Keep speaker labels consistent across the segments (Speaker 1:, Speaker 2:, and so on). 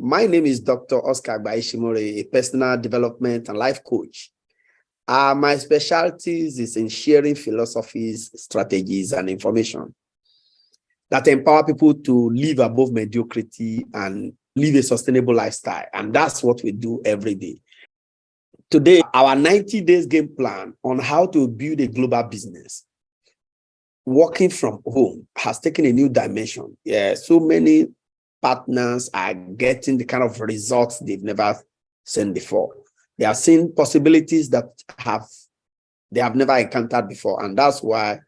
Speaker 1: My name is Dr. Oscar Baishimori, a personal development and life coach. My specialties is in sharing philosophies, strategies, and information that empower people to live above mediocrity and live a sustainable lifestyle. And that's what we do every day. Today, our 90 days game plan on how to build a global business working from home has taken a new dimension. Yeah, so many partners are getting the kind of results they've never seen before. They are seeing possibilities that they have never encountered before. And that's why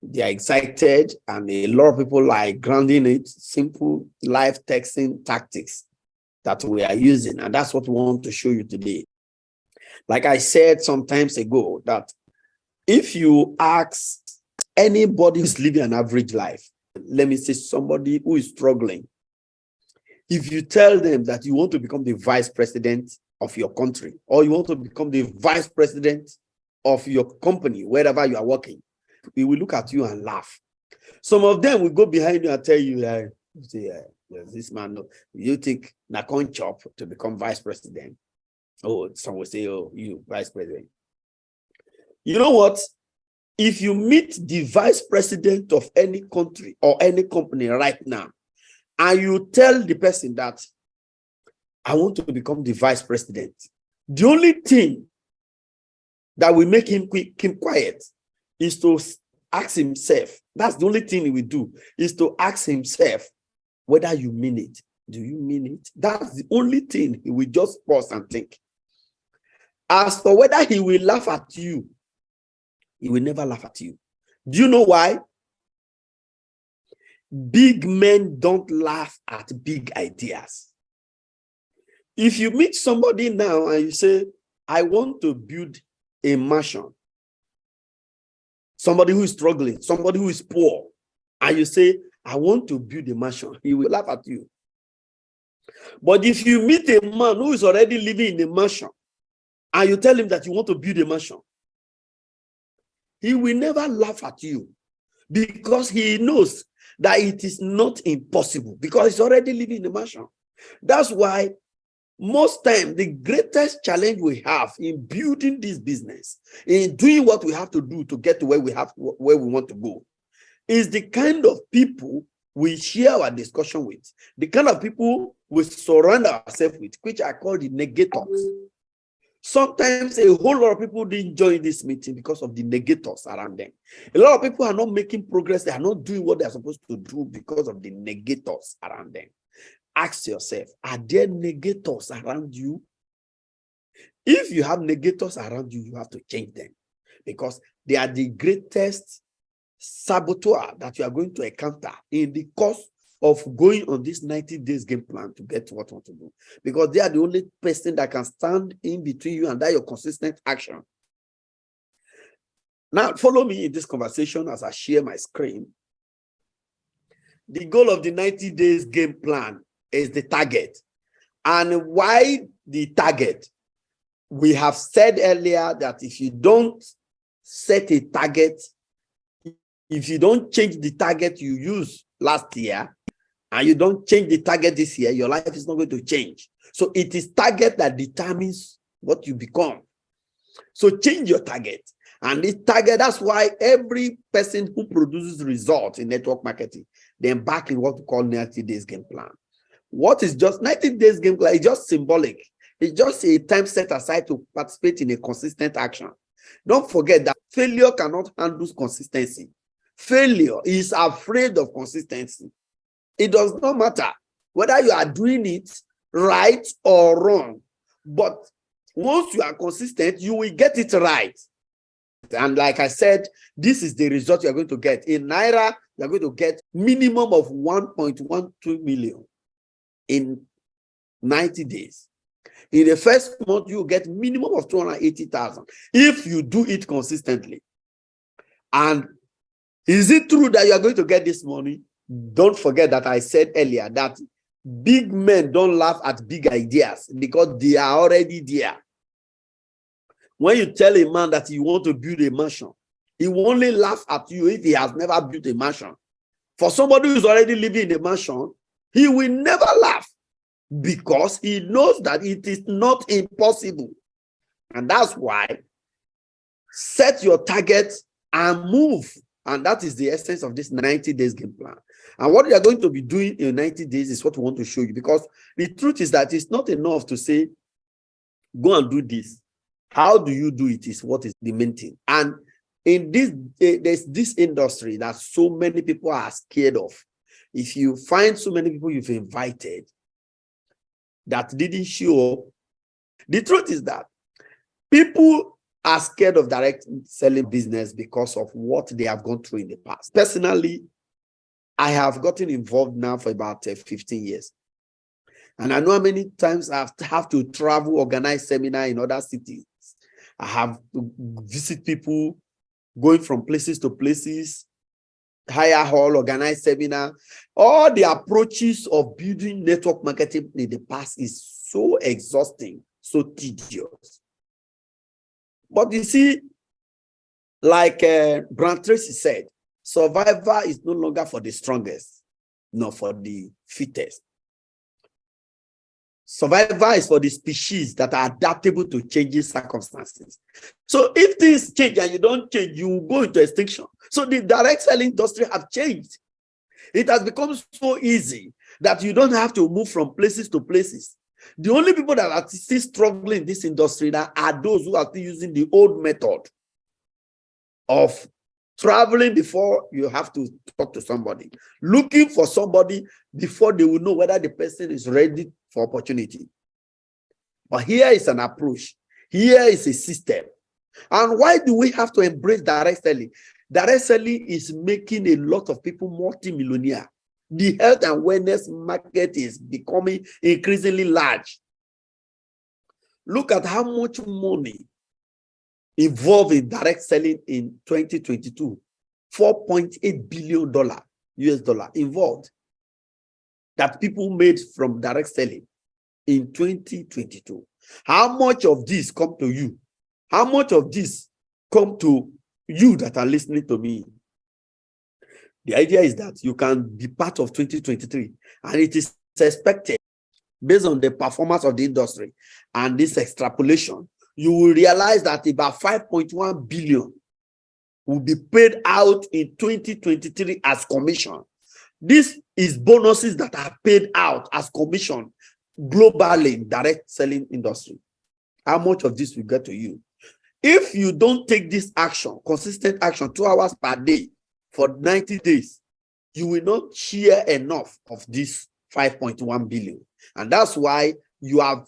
Speaker 1: they are excited, and a lot of people are grounding it, simple life texting tactics that we are using. And that's what we want to show you today. Like I said some times ago, that if you ask anybody who's living an average life, let me say somebody who is struggling, if you tell them that you want to become the vice president of your country, or you want to become the vice president of your company, wherever you are working, we will look at you and laugh. Some of them will go behind you and tell you, this man, you think Nakon chop to become vice president. Oh, some will say, oh, you vice president. You know what? If you meet the vice president of any country or any company right now, and you tell the person that I want to become the vice president, the only thing that will make him keep quiet is to ask himself. That's the only thing he will do, is to ask himself whether you mean it. Do you mean it? That's the only thing he will just pause and think. As for whether he will laugh at you, he will never laugh at you. Do you know why? Big men don't laugh at big ideas. If you meet somebody now and you say, I want to build a mansion, somebody who is struggling, somebody who is poor, and you say, I want to build a mansion, he will laugh at you. But if you meet a man who is already living in a mansion, and you tell him that you want to build a mansion, he will never laugh at you, because he knows that it is not impossible, because he's already living in a mansion. That's why most time the greatest challenge we have in building this business, in doing what we have to do to get to where we want to go, is the kind of people we share our discussion with, the kind of people we surround ourselves with, which I call the negators. Sometimes a whole lot of people didn't join this meeting because of the negators around them. A lot of people are not making progress. They are not doing what they are supposed to do because of the negators around them. Ask yourself, are there negators around you? If you have negators around you, you have to change them, because they are the greatest saboteur that you are going to encounter in the course of going on this 90 days game plan to get to what you want to do, because they are the only person that can stand in between you and that your consistent action. Now, follow me in this conversation as I share my screen. The goal of the 90 days game plan is the target. And why the target? We have said earlier that if you don't set a target, if you don't change the target you used last year, and you don't change the target this year, your life is not going to change. So it is target that determines what you become. So change your target. And this target, that's why every person who produces results in network marketing, they embark in what we call 90 days game plan. What is just 90 days game plan? It's just symbolic. It's just a time set aside to participate in a consistent action. Don't forget that failure cannot handle consistency. Failure is afraid of consistency. It does not matter whether you are doing it right or wrong. But once you are consistent, you will get it right. And like I said, this is the result you are going to get. In Naira, you are going to get minimum of 1.12 million in 90 days. In the first month, you get minimum of 280,000 if you do it consistently. And is it true that you are going to get this money? Don't forget that I said earlier that big men don't laugh at big ideas because they are already there. When you tell a man that you want to build a mansion, he will only laugh at you if he has never built a mansion. For somebody who's already living in a mansion, he will never laugh. because he knows that it is not impossible. And that's why set your target and move. And that is the essence of this 90 days game plan. And what we are going to be doing in 90 days is what we want to show you, because the truth is that it's not enough to say, go and do this. How do you do it is what is the main thing. And in this, there's this industry that so many people are scared of. If you find so many people you've invited that didn't show up, the truth is that people are scared of direct selling business because of what they have gone through in the past. Personally, I have gotten involved now for about 15 years. And I know how many times I have to travel, organize seminar in other cities. I have to visit people, going from places to places, hire hall, organize seminar. All the approaches of building network marketing in the past is so exhausting, so tedious. But you see, like Brian Tracy said, survival is no longer for the strongest, nor for the fittest. Survival is for the species that are adaptable to changing circumstances. So if things change and you don't change, you will go into extinction. So the direct selling industry have changed. It has become so easy that you don't have to move from places to places. The only people that are still struggling in this industry now are those who are still using the old method of traveling before you have to talk to somebody, looking for somebody before they will know whether the person is ready for opportunity. But here is an approach. Here is a system. And why do we have to embrace direct selling? Direct selling is making a lot of people multi-millionaire. The health and wellness market is becoming increasingly large. Look at how much money involved in direct selling in 2022. $4.8 billion US dollar involved that people made from direct selling in 2022. How much of this come to you? How much of this come to you that are listening to me? The idea is that you can be part of 2023, and it is expected, based on the performance of the industry and this extrapolation, you will realize that about 5.1 billion will be paid out in 2023 as commission. This is bonuses that are paid out as commission globally in direct selling industry. How much of this will get to you? If you don't take this action, consistent action, 2 hours per day for 90 days, you will not share enough of this 5.1 billion. And that's why you are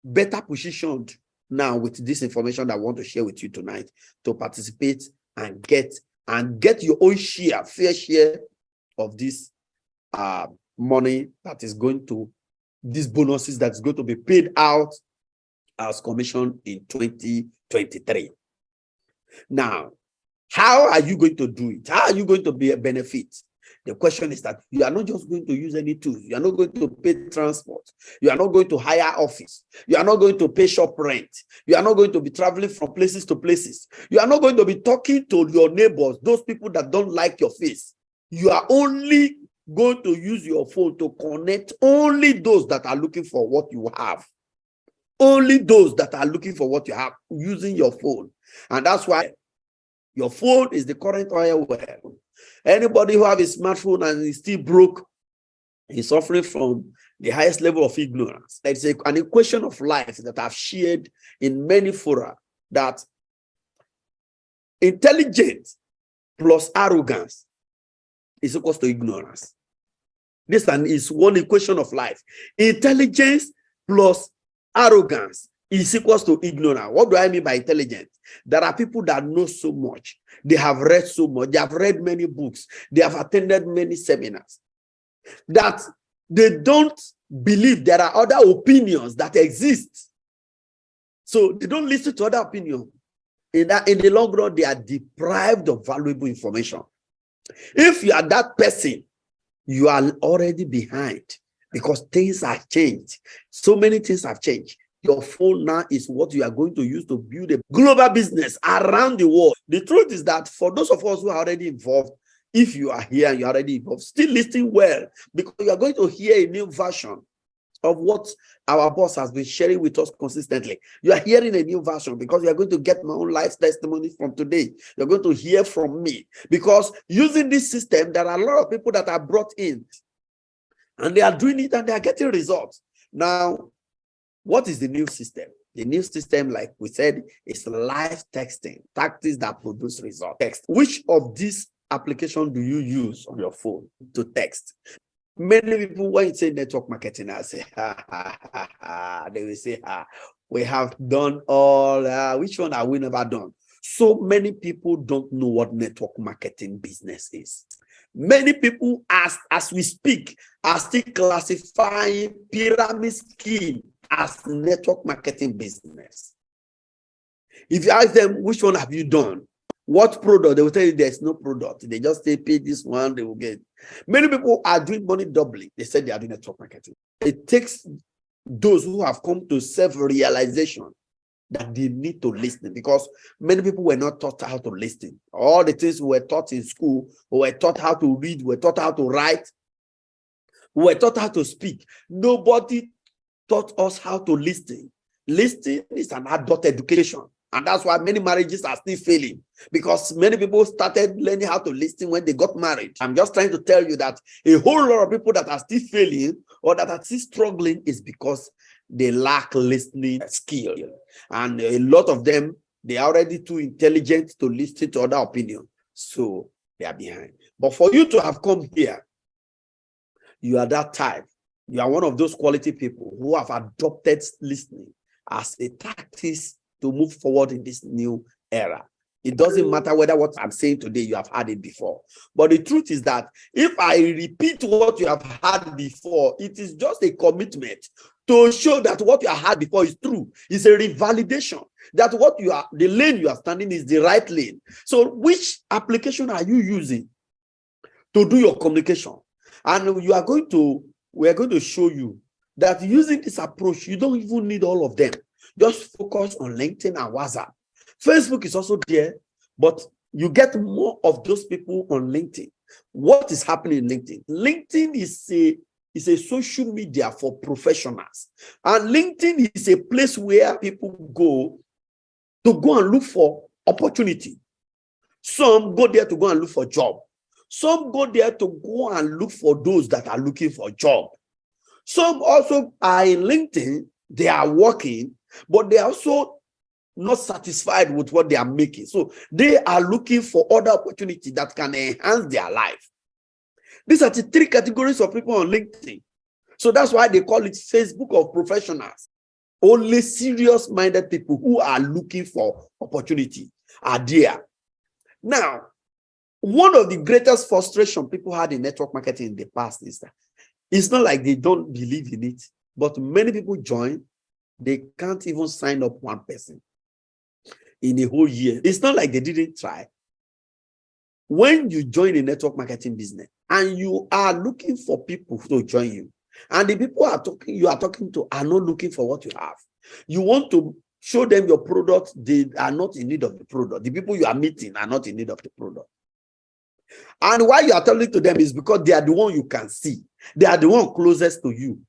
Speaker 1: better positioned now with this information that I want to share with you tonight to participate and get your own share, fair share of this money that is going to, these bonuses that's going to be paid out as commission in 2023. Now, how are you going to do it? How are you going to be a benefit? The question is that you are not just going to use any tools. You are not going to pay transport. You are not going to hire office. You are not going to pay shop rent. You are not going to be traveling from places to places. You are not going to be talking to your neighbors, those people that don't like your face. You are only going to use your phone to connect only those that are looking for what you have. Only those that are looking for what you have using your phone. And that's why your phone is the current oil well. Anybody who have a smartphone and is still broke is suffering from the highest level of ignorance. It's an equation of life that I've shared in many fora, that intelligence plus arrogance is equal to ignorance. This is one equation of life. Intelligence plus arrogance is equal to ignorance. What do I mean by intelligence? There are people that know so much. They have read so much. They have read many books. They have attended many seminars, that they don't believe there are other opinions that exist. So they don't listen to other opinions. In the long run, they are deprived of valuable information. If you are that person, you are already behind, because things have changed. So many things have changed. Your phone now is what you are going to use to build a global business around the world. The truth is that for those of us who are already involved, if you are here and you're already involved, still listen well, because you are going to hear a new version of what our boss has been sharing with us consistently. You are hearing a new version because you are going to get my own life testimony from today. You're going to hear from me because using this system, there are a lot of people that are brought in and they are doing it and they are getting results. Now, what is the new system? The new system, like we said, is live texting, tactics that produce results. Text. Which of these applications do you use on your phone to text? Many people, when you say network marketing, I say, they will say, we have done all, which one have we never done? So many people don't know what network marketing business is. Many people, as we speak, are still classifying pyramid scheme as network marketing business. If you ask them, which one have you done? What product? They will tell you there's no product. They just say, pay this one, they will get. Many people are doing money doubling. They said they are doing network marketing. It takes those who have come to self-realization that they need to listen, because many people were not taught how to listen. All the things we were taught in school, we were taught how to read, we were taught how to write, we were taught how to speak. Nobody taught us how to listen. Listening is an adult education. And that's why many marriages are still failing, because many people started learning how to listen when they got married. I'm just trying to tell you that a whole lot of people that are still failing or that are still struggling is because they lack listening skill. And a lot of them, they are already too intelligent to listen to other opinions. So they are behind. But for you to have come here, you are that type. You are one of those quality people who have adopted listening as a tactic to move forward in this new era. It doesn't matter whether what I'm saying today, you have had it before. But the truth is that if I repeat what you have had before, it is just a commitment to show that what you have had before is true. It's a revalidation that what you are, the lane you are standing is the right lane. So which application are you using to do your communication? And we are going to show you that using this approach, you don't even need all of them. Just focus on LinkedIn and WhatsApp. Facebook is also there, but you get more of those people on LinkedIn. What is happening in LinkedIn? LinkedIn is a social media for professionals. And LinkedIn is a place where people go and look for opportunity. Some go there to go and look for job. Some go there to go and look for those that are looking for a job. Some also are in LinkedIn, they are working, but they are also not satisfied with what they are making. So they are looking for other opportunities that can enhance their life. These are the three categories of people on LinkedIn. So that's why they call it Facebook of professionals. Only serious-minded people who are looking for opportunity are there. Now, one of the greatest frustration people had in network marketing in the past is that it's not like they don't believe in it, but many people join, they can't even sign up one person in a whole year. It's not like they didn't try. When you join a network marketing business and you are looking for people to join you, and the people you are talking to are not looking for what you have, you want to show them your product, they are not in need of the product. The people you are meeting are not in need of the product. And why you are telling to them is because they are the one you can see. They are the one closest to you.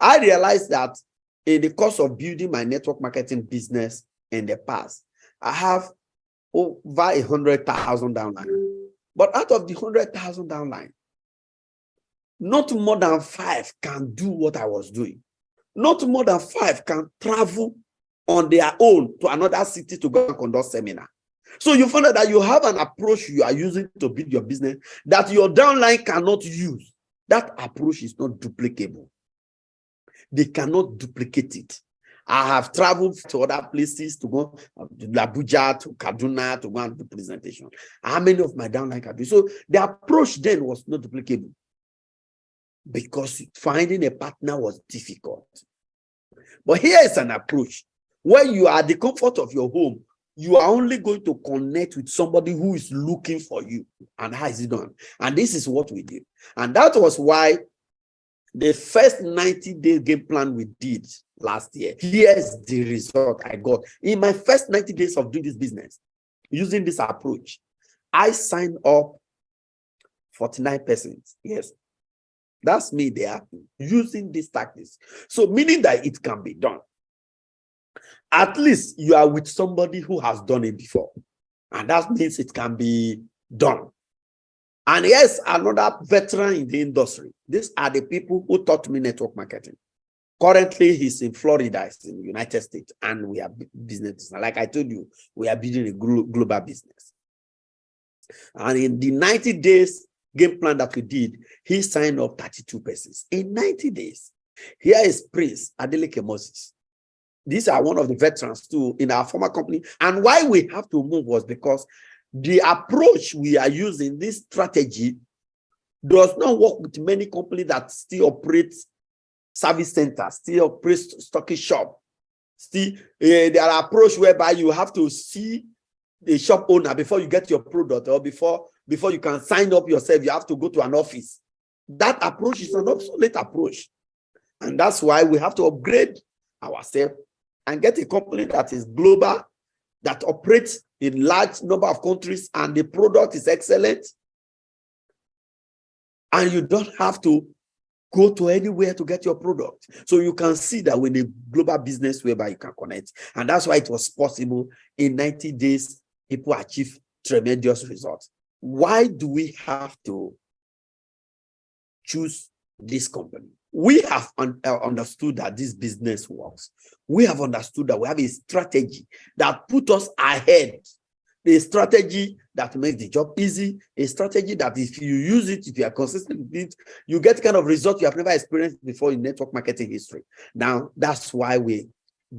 Speaker 1: I realized that in the course of building my network marketing business in the past, I have over 100,000 downline. But out of the 100,000 downline, not more than 5 can do what I was doing. Not more than 5 can travel on their own to another city to go and conduct seminar. So you find out that you have an approach you are using to build your business that your downline cannot use. That approach is not duplicable. They cannot duplicate it. I have traveled to other places to go to Abuja, to Kaduna, to go and do presentation. How many of my downline can do? So the approach then was not duplicable because finding a partner was difficult. But here is an approach where you are at the comfort of your home. You are only going to connect with somebody who is looking for you. And how is it done? And this is what we did. And that was why the first 90-day game plan we did last year, here's the result I got. In my first 90 days of doing this business, using this approach, I signed up 49 persons. Yes. That's me there using these tactics. So meaning that it can be done. At least you are with somebody who has done it before. And that means it can be done. And yes, another veteran in the industry. These are the people who taught me network marketing. Currently, he's in Florida, he's in the United States, and we are business. Like I told you, we are building a global business. And in the 90 days game plan that we did, he signed up 32 persons in 90 days. Here is Prince Adeleke Moses. These are one of the veterans too in our former company. And why we have to move was because the approach we are using, this strategy, does not work with many companies that still operate service centers, still operate stocking shop. Still, there are approach whereby you have to see the shop owner before you get your product, or before you can sign up yourself, you have to go to an office. That approach is an obsolete approach. And that's why we have to upgrade ourselves and get a company that is global, that operates in large number of countries, and the product is excellent. And you don't have to go to anywhere to get your product. So you can see that with a global business whereby you can connect. And that's why it was possible in 90 days, people achieve tremendous results. Why do we have to choose this company? We have understood that this business works. We have understood that we have a strategy that puts us ahead. A strategy that makes the job easy. A strategy that if you use it, if you are consistent with it, you get kind of result you have never experienced before in network marketing history. Now, that's why we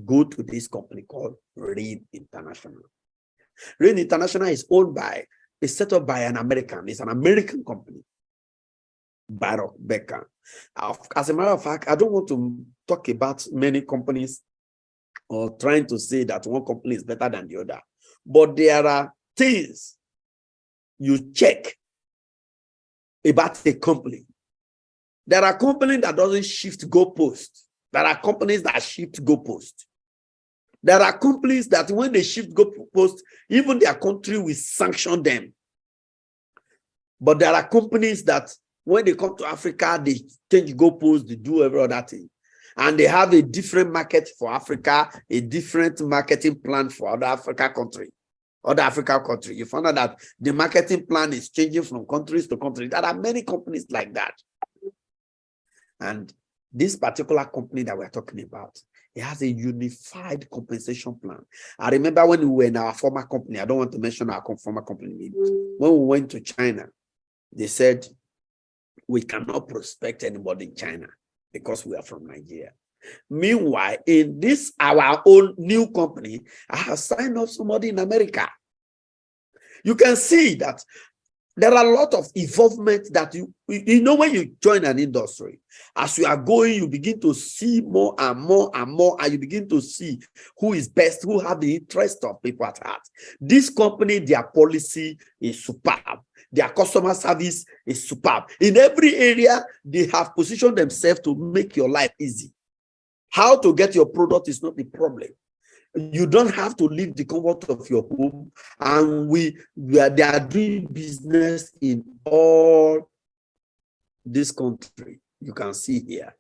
Speaker 1: go to this company called Reed International. Reed International is owned by, is set up by an American. It's an American company, Baruch Becker. As a matter of fact, I don't want to talk about many companies or trying to say that one company is better than the other. But there are things you check about a company. There are companies that doesn't shift goalposts. There are companies that shift goalposts. There are companies that when they shift goalposts, even their country will sanction them. But there are companies that when they come to Africa, they change goalposts, they do every other thing. And they have a different market for Africa, a different marketing plan for other African country. You find out that the marketing plan is changing from countries to countries. There are many companies like that. And this particular company that we're talking about, it has a unified compensation plan. I remember when we were in our former company, I don't want to mention our former company name. When we went to China, they said, we cannot prospect anybody in China because we are from Nigeria. Meanwhile, in this, our own new company, I have signed up somebody in America. You can see that there are a lot of involvement that you know when you join an industry, as you are going, you begin to see more and more and more, and you begin to see who is best, who have the interest of people at heart. This company, their policy is superb. Their customer service is superb. In every area, they have positioned themselves to make your life easy. How to get your product is not the problem. You don't have to leave the comfort of your home, and they are doing business in all this country. You can see here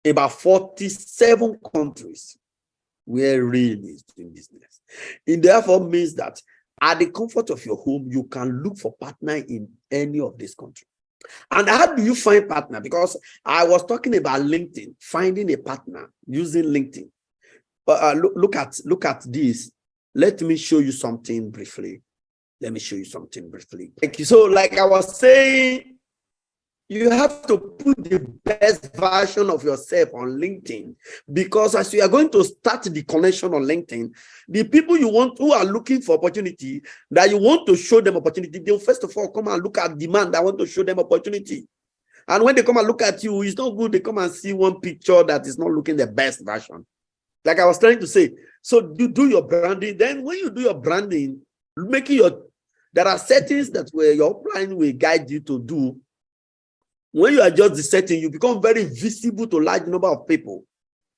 Speaker 1: about 47 countries where Reed is doing business. It therefore means that at the comfort of your home, you can look for partner in any of these countries. And how do you find partner? Because I was talking about LinkedIn, finding a partner using LinkedIn. Look at this. Let me show you something briefly. Thank you. So, like I was saying, you have to put the best version of yourself on LinkedIn, because as you are going to start the connection on LinkedIn, the people you want who are looking for opportunity, that you want to show them opportunity, they'll first of all come and look at demand. I want to show them opportunity. And when they come and look at you, it's not good. They come and see one picture that is not looking the best version. Like I was trying to say, so you do your branding. Then when you do your branding, there are settings that where your plan will guide you to do. When you adjust the setting, you become very visible to a large number of people.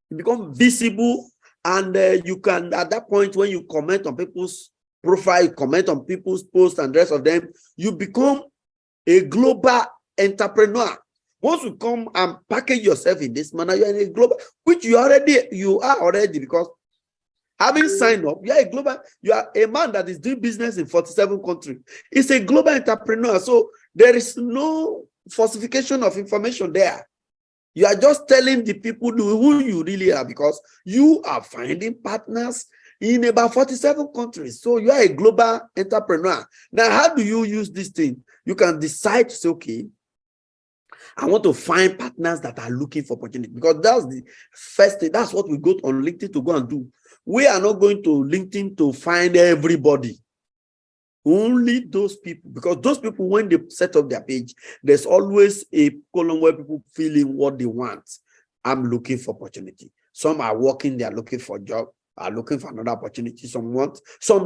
Speaker 1: You become visible, and you can, at that point, when you comment on people's profile, comment on people's posts and the rest of them, you become a global entrepreneur. Once you come and package yourself in this manner, you're in a global, which you are already, because having signed up, you are a global, you are a man that is doing business in 47 countries. It's a global entrepreneur. So there is no falsification of information there. You are just telling the people who you really are, because you are finding partners in about 47 countries. So you are a global entrepreneur. Now, how do you use this thing? You can decide to say, okay, I want to find partners that are looking for opportunity, because that's the first thing. That's what we go on LinkedIn to go and do. We are not going to LinkedIn to find everybody. Only those people, because those people, when they set up their page, there's always a column where people fill in what they want. I'm looking for opportunity. Some are working, they are looking for a job, are looking for another opportunity. Some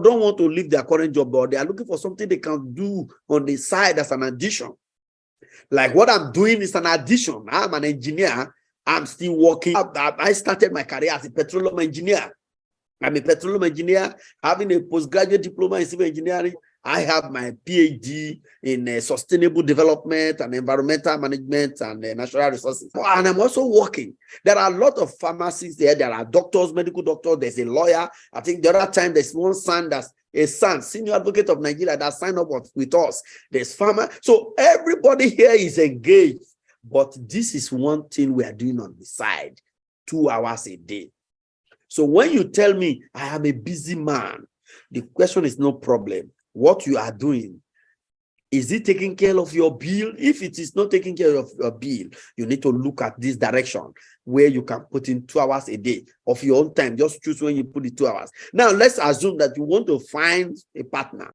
Speaker 1: don't want to leave their current job, but they are looking for something they can do on the side as an addition. Like what I'm doing is an addition. I'm an engineer. I'm still working. I started my career as a petroleum engineer. I'm a petroleum engineer, having a postgraduate diploma in civil engineering. I have my PhD in sustainable development and environmental management and natural resources. And I'm also working. There are a lot of pharmacists there. There are doctors, medical doctors. There's a lawyer. I think the other time there's one son that's a son, senior advocate of Nigeria, that signed up with us. There's farmer. So everybody here is engaged. But this is one thing we are doing on the side, 2 hours a day. So when you tell me I am a busy man, the question is no problem. What you are doing, is it taking care of your bill? If it is not taking care of your bill, you need to look at this direction where you can put in 2 hours a day of your own time. Just choose when you put the 2 hours. Now, let's assume that you want to find a partner.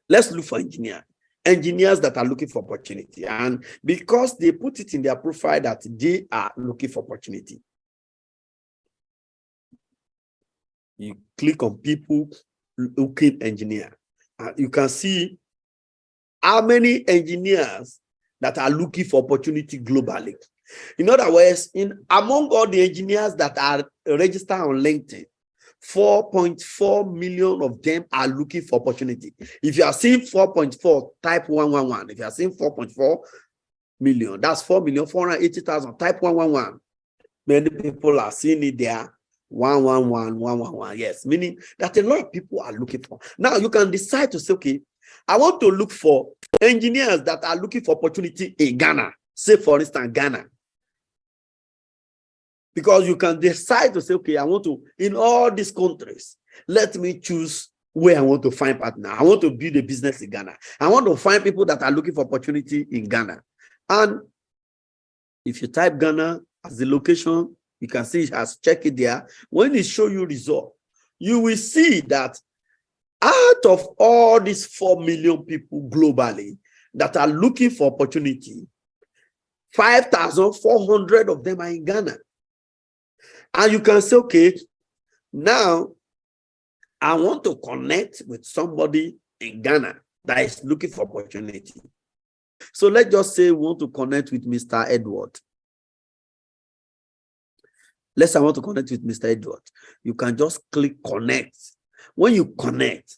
Speaker 1: Let's look for engineers that are looking for opportunity. And because they put it in their profile that they are looking for opportunity, you click on people looking engineer. You can see how many engineers that are looking for opportunity globally. In other words, among all the engineers that are registered on LinkedIn, 4.4 million of them are looking for opportunity. If you are seeing 4.4, type 111. If you are seeing 4.4 million, that's 4,480,000. Type 111. Many people are seeing it there. 111. Yes, meaning that a lot of people are looking for. Now you can decide to say, okay, I want to look for engineers that are looking for opportunity in Ghana. Say, for instance, Ghana. Because you can decide to say, okay, I want to, in all these countries, let me choose where I want to find partner. I want to build a business in Ghana. I want to find people that are looking for opportunity in Ghana. And if you type Ghana as the location, you can see it has checked it there. When it shows you result, you will see that out of all these 4 million people globally that are looking for opportunity, 5,400 of them are in Ghana. And you can say, okay, now I want to connect with somebody in Ghana that is looking for opportunity. So let's just say we want to connect with Mr. Edward. Let's say I want to connect with Mr. Edward. You can just click connect. When you connect,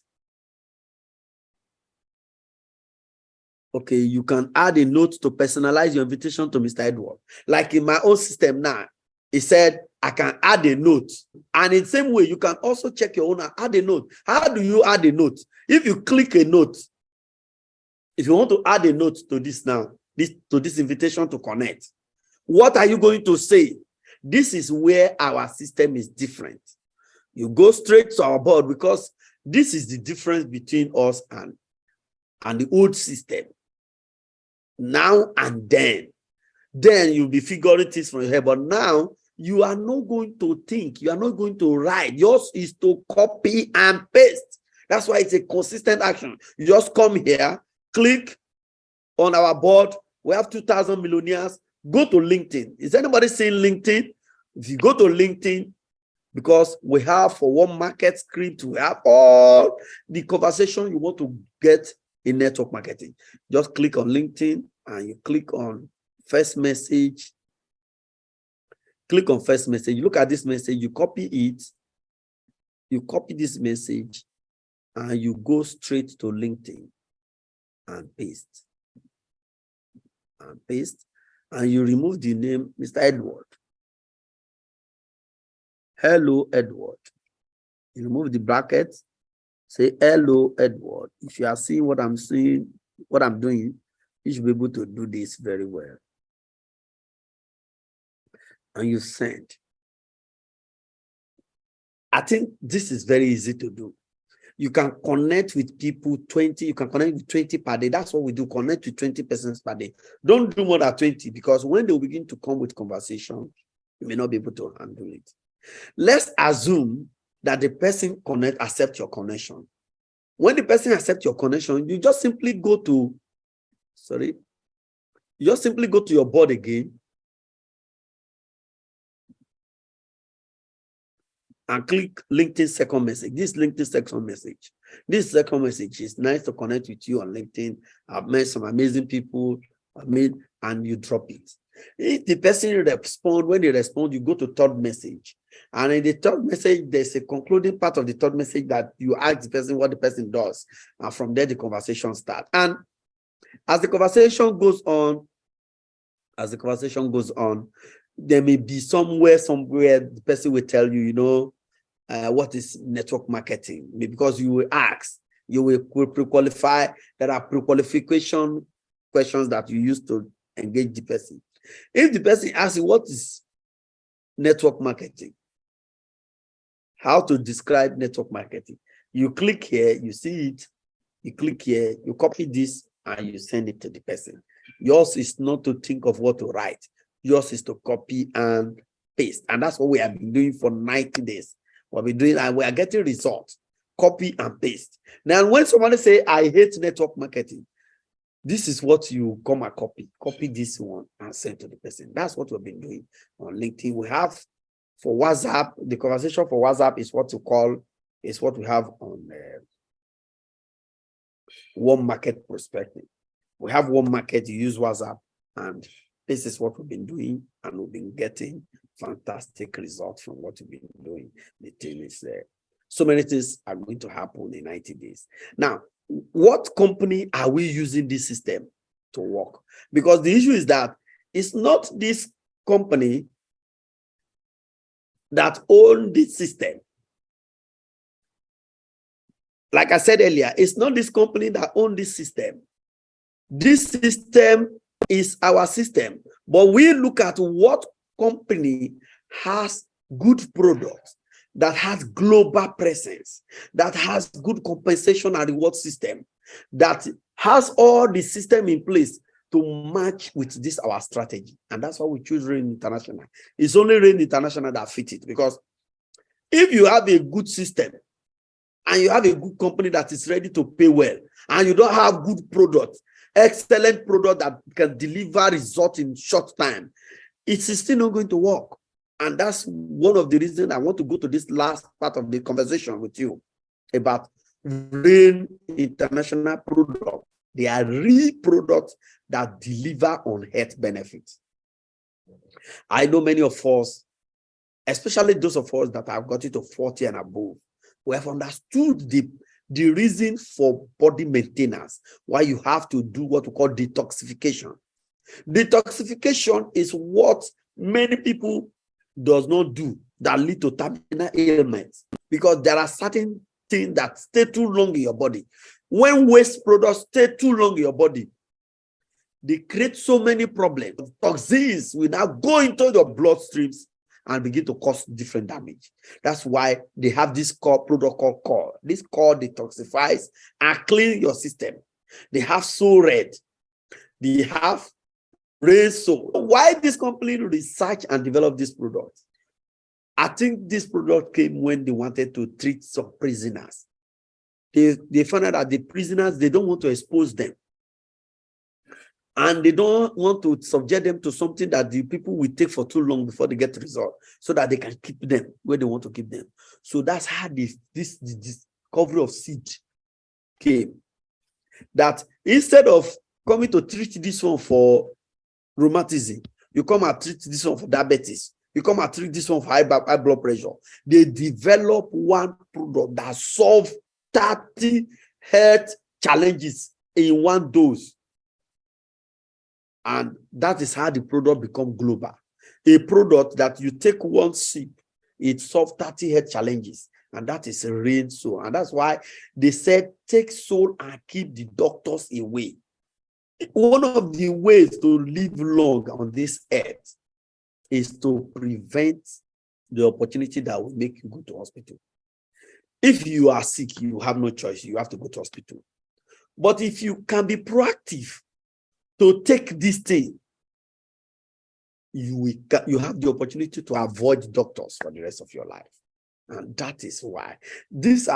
Speaker 1: okay, you can add a note to personalize your invitation to Mr. Edward. Like in my own system now, it said I can add a note. And in the same way, you can also check your own and add a note. How do you add a note? If you click a note, if you want to add a note to this now, to this invitation to connect, what are you going to say? This is where our system is different. You go straight to our board, because this is the difference between us and the old system. Now and then you'll be figuring things from your head, but now you are not going to think, you are not going to write. Yours is to copy and paste. That's why it's a consistent action. You just come here, click on our board. We have 2,000 millionaires. Go to LinkedIn. Is anybody seeing LinkedIn? If you go to LinkedIn, because we have for one market script, we have all the conversation you want to get in network marketing. Just click on LinkedIn and you click on first message. Click on first message. You look at this message, you copy it. You copy this message and you go straight to LinkedIn and paste. And paste. and you remove the name Mr. Edward. Hello, Edward. You remove the brackets, say hello, Edward. If you are seeing what I'm seeing, what I'm doing, you should be able to do this very well. And you send. I think this is very easy to do. You can connect with people 20, you can connect with 20 per day. That's what we do, connect with 20 persons per day. Don't do more than 20, because when they begin to come with conversation, you may not be able to handle it. Let's assume that the person accept your connection. When the person accepts your connection, you just simply go to, your board again and click LinkedIn second message. This LinkedIn second message. This second message is nice to connect with you on LinkedIn. I've met some amazing people, and you drop it. If the person responds, when they respond, you go to third message. And in the third message, there's a concluding part of the third message that you ask the person what the person does. And from there, the conversation starts. And as the conversation goes on, there may be somewhere the person will tell you, what is network marketing? Because you will ask, you will pre-qualify. There are pre-qualification questions that you use to engage the person. If the person asks you, what is network marketing? How to describe network marketing? You click here, you see it, you click here, you copy this, and you send it to the person. Yours is not to think of what to write. Yours is to copy and paste. And that's what we have been doing for 90 days. What we're doing, and we are getting results. Copy and paste. Now, when somebody say, I hate network marketing, this is what you come and copy. Copy this one and send to the person. That's what we've been doing on LinkedIn. We have for WhatsApp, the conversation for WhatsApp is what we have on Warm Market Perspective. We have Warm Market, you use WhatsApp, and this is what we've been doing, and we've been getting fantastic results from what we've been doing. The team is there. So many things are going to happen in 90 days. Now, what company are we using this system to work? Because the issue is that it's not this company that owns this system. Like I said earlier, it's not this company that owns this system. This system is our system, but we look at what company has good products, that has global presence, that has good compensation and reward system, that has all the system in place to match with this our strategy. And that's why we choose Rain International. It's only Rain International that fit it, because if you have a good system and you have a good company that is ready to pay well, and you don't have good products, excellent product that can deliver results in short time, it is still not going to work. And that's one of the reasons I want to go to this last part of the conversation with you about Rain International product. They are real products that deliver on health benefits. I know many of us, especially those of us that have got it to 40 and above, we have understood the reason for body maintenance, why you have to do what we call detoxification. Detoxification is what many people does not do that lead to terminal ailments, because there are certain things that stay too long in your body. When waste products stay too long in your body, they create so many problems. Toxins will now go into your bloodstreams and begin to cause different damage. That's why they have this core product called Core. This Core detoxifies and cleans your system. They have So Red. They have Reso. Why this company research and develop this product? I think this product came when they wanted to treat some prisoners. They found out that the prisoners, they don't want to expose them. And they don't want to subject them to something that the people will take for too long before they get the result, so that they can keep them where they want to keep them. So that's how this discovery of seed came. That instead of coming to treat this one for rheumatism, you come and treat this one for diabetes, you come and treat this one for high blood pressure. They develop one product that solves 30 health challenges in one dose. And that is how the product becomes global. A product that you take one sip, it solves 30 health challenges. And that is Rain Soul. And that's why they said, take soul and keep the doctors away. One of the ways to live long on this earth is to prevent the opportunity that will make you go to hospital. If you are sick, you have no choice. You have to go to hospital. But if you can be proactive to take this thing, you have the opportunity to avoid doctors for the rest of your life. And that is why this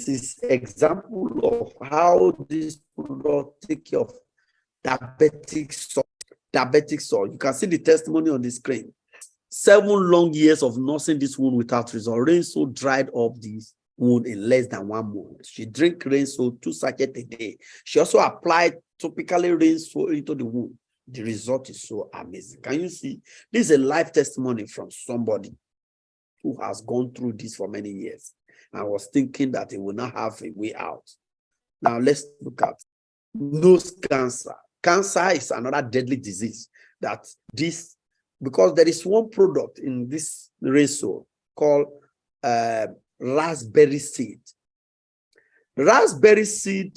Speaker 1: is example of how this product take care of diabetic soul. You can see the testimony on the screen. 7 long years of nursing this wound without result. Rain Soul dried up this wound in less than 1 month. She drank Rain Soul 2 sachets a day. She also applied topically Rain Soul into the wound. The result is so amazing. Can you see? This is a life testimony from somebody who has gone through this for many years and was thinking that he will not have a way out. Now let's look at nose cancer. Cancer is another deadly disease because there is one product in this Rain Soul called raspberry seed. Raspberry seed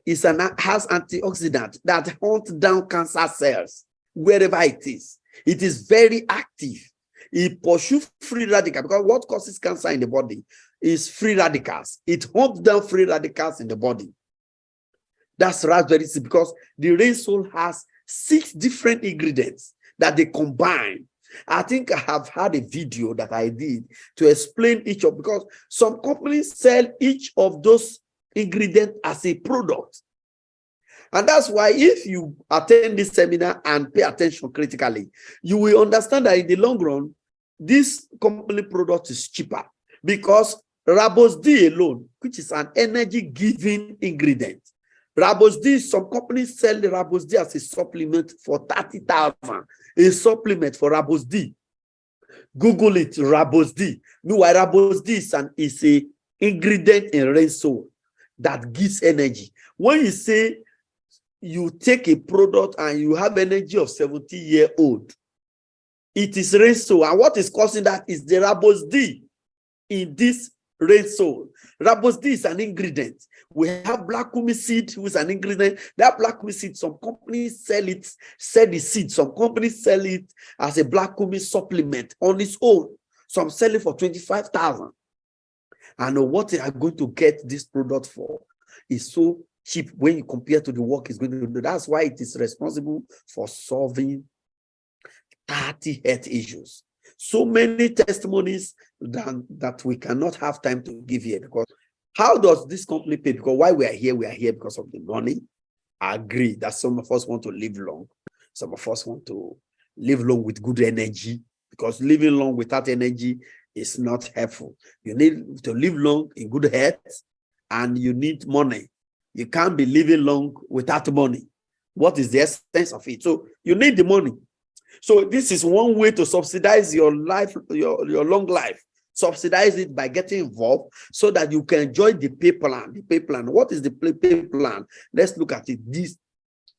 Speaker 1: has antioxidant that hunt down cancer cells wherever it is. It is very active. It pursues free radicals, because what causes cancer in the body is free radicals. It hunts down free radicals in the body. That's raspberry seed, because the Rain Soul has 6 different ingredients that they combine. I think I have had a video that I did to explain each of, because some companies sell each of those ingredients as a product. And that's why if you attend this seminar and pay attention critically, you will understand that in the long run, this company product is cheaper, because Rabos D alone, which is an energy-giving ingredient. Rabos D, some companies sell the Rabos D as a supplement for 30,000. A supplement for Rabos D. Google it, Rabos D. Meanwhile, Rabos D is an ingredient in Rain Soul that gives energy. When you say you take a product and you have energy of 70-year-old, it is Rain Soul. And what is causing that is the Rabos D in this Rain Soul. Rabos D is an ingredient. We have black kumi seed, which is an ingredient. That black kumi seed, some companies sell the seed. Some companies sell it as a black kumi supplement on its own. Some sell it for 25,000. And what they are going to get this product for is so cheap when you compare to the work it's going to do. That's why it is responsible for solving 30 health issues. So many testimonies that we cannot have time to give here, because how does this company pay? Because why we are here because of the money. I agree that some of us want to live long. Some of us want to live long with good energy, because living long without energy is not helpful. You need to live long in good health, and you need money. You can't be living long without money. What is the essence of it? So you need the money. So this is one way to subsidize your life, your long life. Subsidize it by getting involved so that you can enjoy the pay plan. The pay plan. What is the pay plan? Let's look at it. This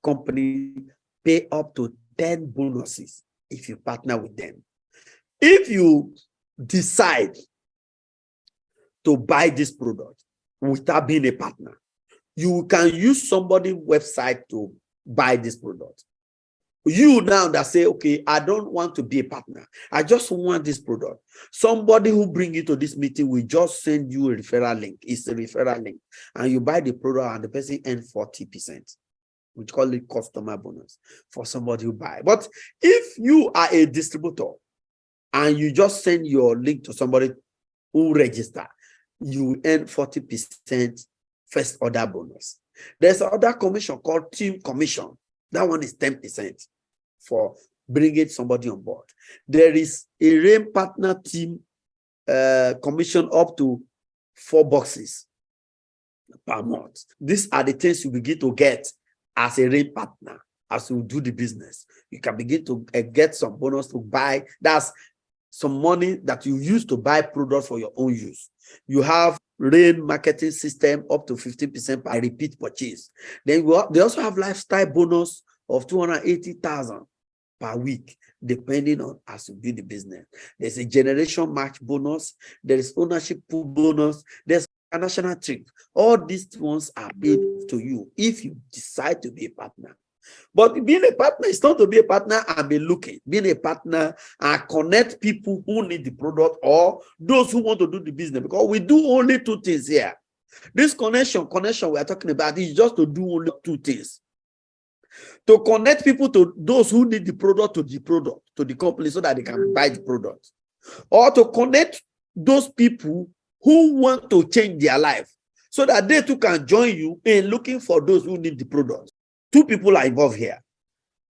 Speaker 1: company pay up to 10 bonuses if you partner with them. If you decide to buy this product without being a partner, you can use somebody's website to buy this product. You now that say, okay, I don't want to be a partner. I just want this product. Somebody who bring you to this meeting will just send you a referral link. It's a referral link. And you buy the product and the person earns 40%. We call it customer bonus for somebody who buy. But if you are a distributor and you just send your link to somebody who register, you earn 40% first order bonus. There's another commission called team commission. That one is 10% for bringing somebody on board. There is a Rain partner team commission up to $4 per month. These are the things you begin to get as a Rain partner as you do the business. You can begin to get some bonus to buy. That's some money that you use to buy products for your own use. You have Rain marketing system up to 15% by repeat purchase. Then they also have lifestyle bonus of 280,000 per week, depending on as you build the business. There's a generation match bonus, there is ownership pool bonus, there's a national trip. All these ones are paid to you if you decide to be a partner. But being a partner is not to be a partner and be looking. Being a partner and connect people who need the product or those who want to do the business, because we do only two things here. This connection we are talking about is just to do only two things. To connect people to those who need the product, to the company, so that they can buy the product. Or to connect those people who want to change their life, so that they too can join you in looking for those who need the product. Two people are involved here.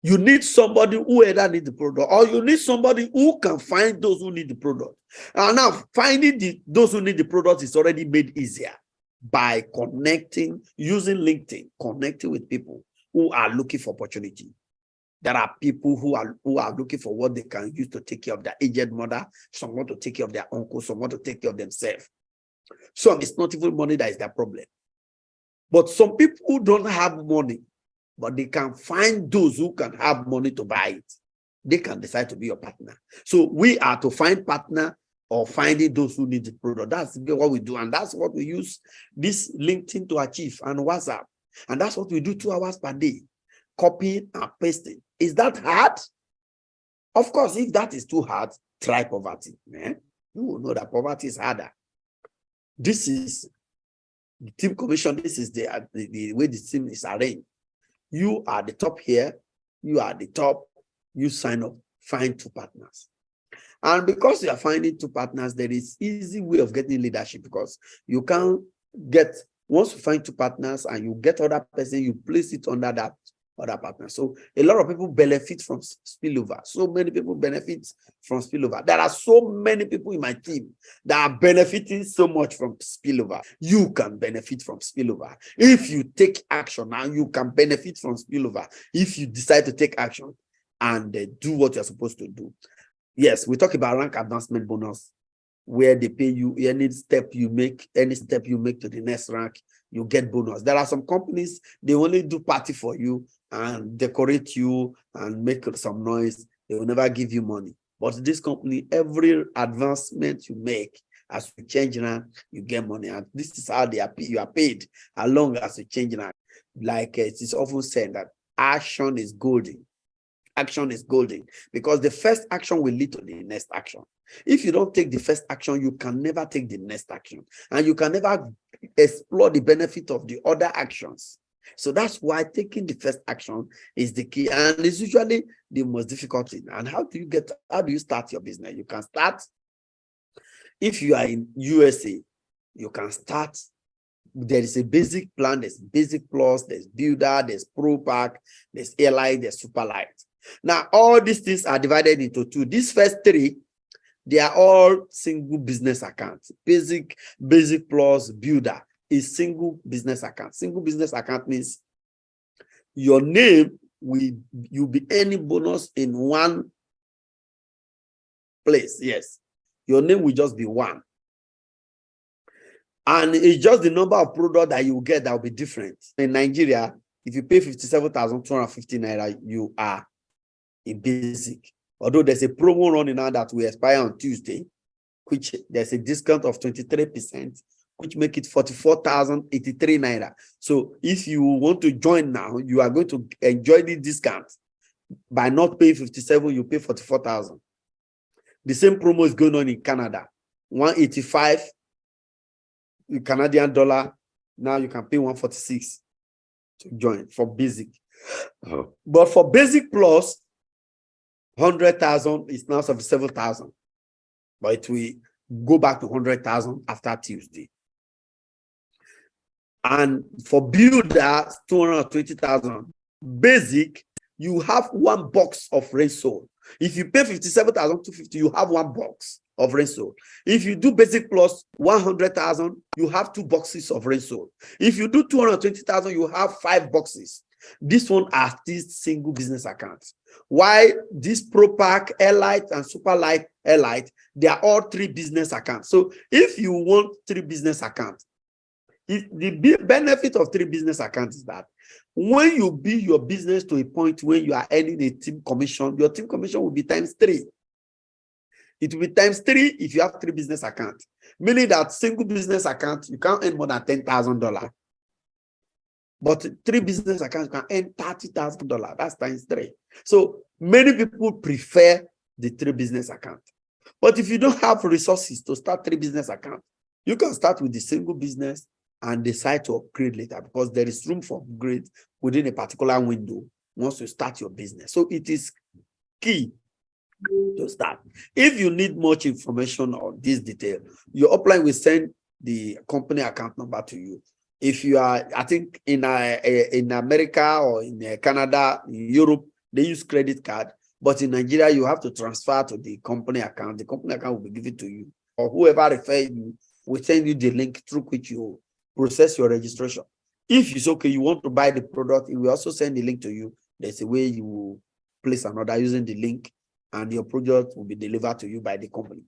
Speaker 1: You need somebody who either need the product, or you need somebody who can find those who need the product. And now finding those who need the product is already made easier by connecting, using LinkedIn, connecting with people who are looking for opportunity. There are people who are looking for what they can use to take care of their aged mother. Some want to take care of their uncle. Some want to take care of themselves. Some, it's not even money that is their problem. But some people who don't have money, but they can find those who can have money to buy it. They can decide to be your partner. So we are to find partner or finding those who need the product. That's what we do. And that's what we use this LinkedIn to achieve, and WhatsApp. And that's what we do 2 hours per day. Copying and pasting. Is that hard? Of course, if that is too hard, try poverty. Man. You will know that poverty is harder. This is the team commission. This is the way the team is arranged. You are the top here. You are the top. You sign up. Find 2 partners. And because you are finding 2 partners, there is easy way of getting leadership, because you can get, once you find 2 partners and you get other person, you place it under that other partner. So a lot of people benefit from spillover. So many people benefit from spillover. There are so many people in my team that are benefiting so much from spillover. You can benefit from spillover. If you take action now, you can benefit from spillover. If you decide to take action and do what you're supposed to do. Yes, we talk about rank advancement bonus, where they pay you any step you make to the next rank, you get bonus. There are some companies, they only do party for you and decorate you and make some noise. They will never give you money. But this company, every advancement you make, as you change rank, you get money. And this is how you are paid, as long as you change rank. Like it is often said that action is golden. Action is golden, because the first action will lead to the next action. If you don't take the first action, you can never take the next action, and you can never explore the benefit of the other actions. So that's why taking the first action is the key, and it's usually the most difficult thing. And how do you start your business? You can start, if you are in USA, you can start. There is a basic plan, there's basic plus, there's builder, there's pro pack, there's airline, there's super light. Now, all these things are divided into 2. These first 3, they are all single business accounts. Basic plus, builder is single business account. Single business account means your name you'll be earning bonus in one place. Yes, your name will just be one. And it's just the number of product that you get that will be different. In Nigeria, if you pay 57,250 naira, you are in basic. Although there's a promo running now that will expire on Tuesday, which there's a discount of 23%, which make it 44,083 naira. So if you want to join now, you are going to enjoy the discount. By not paying 57, you pay 44,000. The same promo is going on in Canada. 185 Canadian dollar. Now you can pay 146 to join for basic. But for basic plus, 100,000 is now 77,000. But it will go back to 100,000 after Tuesday. And for builder, 220,000. Basic, you have 1 box of Renso. If you pay 57,250, you have 1 box of Renso. If you do basic plus 100,000, you have 2 boxes of Renso. If you do 220,000, you have 5 boxes. This one are these single business accounts. Why this Pro Pack, Airlight, and Super Light Airlight, they are all 3 business accounts. So if you want 3 business accounts, The benefit of three business accounts is that when you build your business to a point where you are earning a team commission, your team commission will be times 3. It will be times 3 if you have 3 business accounts, meaning that single business account, you can't earn more than $10,000. But 3 business accounts can earn $30,000. That's times 3. So many people prefer the 3 business account. But if you don't have resources to start 3 business accounts, you can start with the single business and decide to upgrade later, because there is room for upgrade within a particular window once you start your business. So it is key to start. If you need much information on this detail, your upline will send the company account number to you. If you are, I think in America or in Canada, in Europe, they use credit card. But in Nigeria, you have to transfer to the company account. The company account will be given to you, or whoever refers you will send you the link through which you process your registration. If it's okay, you want to buy the product, it will also send the link to you. There's a way you will place an order using the link, and your product will be delivered to you by the company.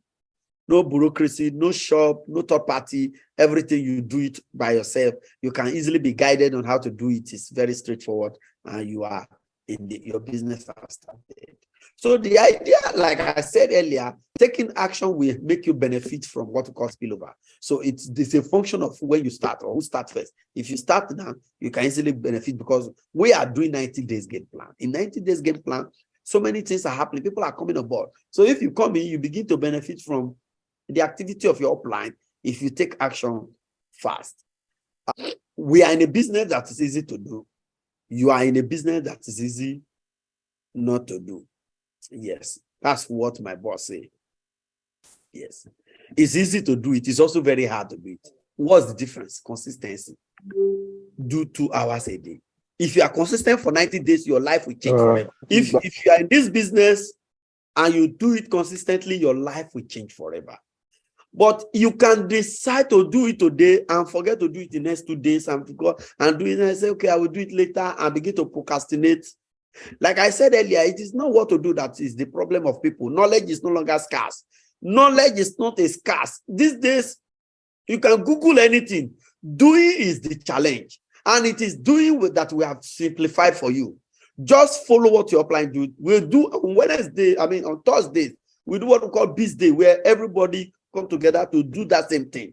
Speaker 1: No bureaucracy, no shop, no third party. Everything you do it by yourself. You can easily be guided on how to do it. It's very straightforward, and you are in your business has started. So the idea, like I said earlier, taking action will make you benefit from what we call spillover. So it's a function of when you start or who starts first. If you start now, you can easily benefit, because we are doing 90 days game plan. In 90 days game plan, so many things are happening. People are coming aboard. So if you come in, you begin to benefit from the activity of your upline if you take action fast. We are in a business that is easy to do. You are in a business that is easy not to do. Yes, that's what my boss said. Yes, it's easy to do it. It's also very hard to do it. What's the difference? Consistency. Do 2 hours a day. If you are consistent for 90 days, your life will change forever. If you are in this business and you do it consistently, your life will change forever. But you can decide to do it today and forget to do it the next 2 days and do it and say, okay, I will do it later, and begin to procrastinate. Like I said earlier, it is not what to do that is the problem of people. Knowledge is no longer scarce. Knowledge is not a scarce. These days, you can Google anything. Doing is the challenge. And it is doing that we have simplified for you. Just follow what your upline do. We'll do on Wednesday, on Thursday, we do what we call Biz Day, where everybody come together to do that same thing.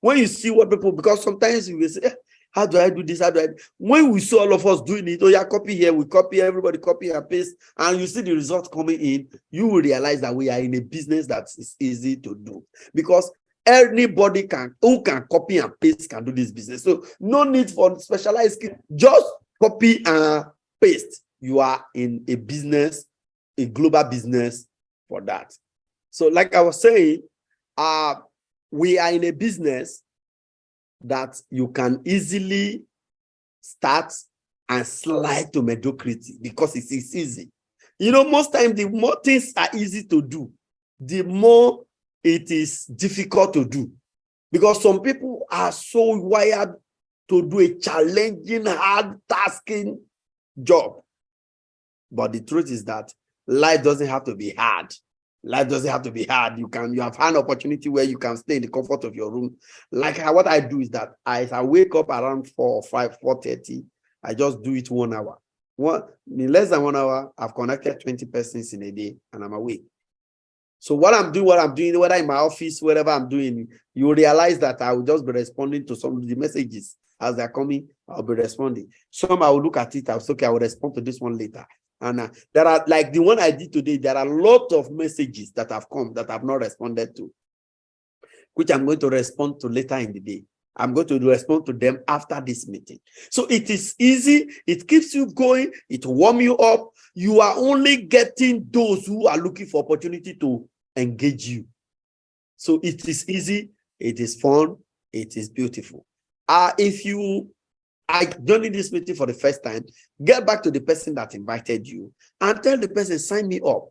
Speaker 1: When you see what people, because sometimes you will say, how do I do this? How do I? When we saw all of us doing it, oh yeah, copy here, we copy, everybody copy and paste, and you see the results coming in, you will realize that we are in a business that is easy to do, because anybody who can copy and paste can do this business. So no need for specialized skill. Just copy and paste. You are in a business, a global business for that. So like I was saying, we are in a business that you can easily start and slide to mediocrity, because it's easy. Most times the more things are easy to do, the more it is difficult to do, because some people are so wired to do a challenging, hard, tasking job. But the truth is that life doesn't have to be hard. Life doesn't have to be hard. You have an opportunity where you can stay in the comfort of your room. Like what I do is that I wake up around 4 or 5, 4:30. I just do it 1 hour. In less than 1 hour, I've connected 20 persons in a day, and I'm awake. So what I'm doing, whether in my office, wherever I'm doing, you realize that I will just be responding to some of the messages as they're coming. I'll be responding. Some I will look at it. I'll say, okay, I will respond to this one later. And there are, like the one I did today, there are a lot of messages that have come that I've not responded to, which I'm going to respond to later in the day. I'm going to respond to them after this meeting. So it is easy. It keeps you going. It warms you up. You are only getting those who are looking for opportunity to engage you. So it is easy. It is fun. It is beautiful. If you are joining this meeting for the first time, get back to the person that invited you and tell the person, sign me up.